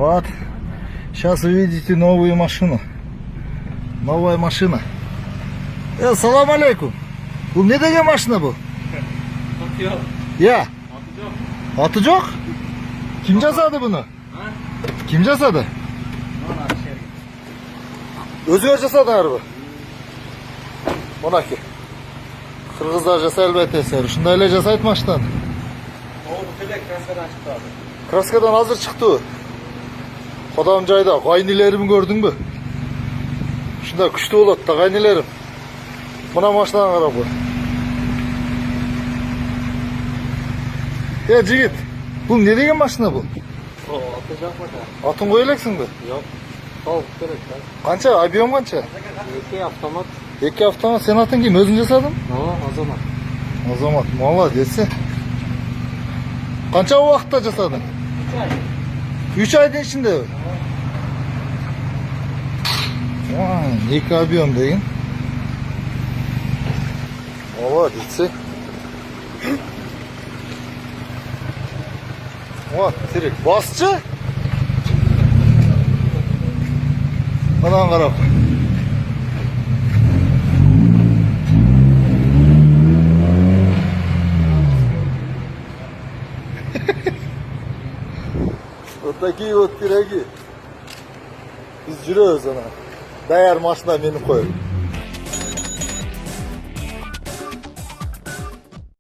Вот. Сейчас вы видите новую машину. Новая машина. Салам алейкум. Bu ne деген машина bu? Ya. Atı yok. Kim жасады bunu? Kim жасады? Özüne жасады araba. Monaki. Kırgızlar jasa elbette eser. Şunda öyle жасайды машинаны. O bu tele kraskadan çıktı abi. Kraskadan hazır çıktı o. Kodam жайда. Kaynilerimi gördün mü? Şunda күшті болады da kaynilerim. Buna машинаны қарап қой. Жігіт, бұл не деген машина бұл? O atı жоқ mu da? Атын қоя аласың ба? Yok. Tavuk керек та. Қанша? Объем қанша? 2 автомат. 2 автомат. Сен атын кім? Өзің жасадың? O Азамат. Азамат, молодец. Қанша уақытта жасадың? 3 айдың ішінде. 2 объем деген. Молодец. Вот, терек. Басшы? Мынаны қарап. Вот такие вот пироги. Biz жүрөбүз ана. Даяр машина меніп қойып.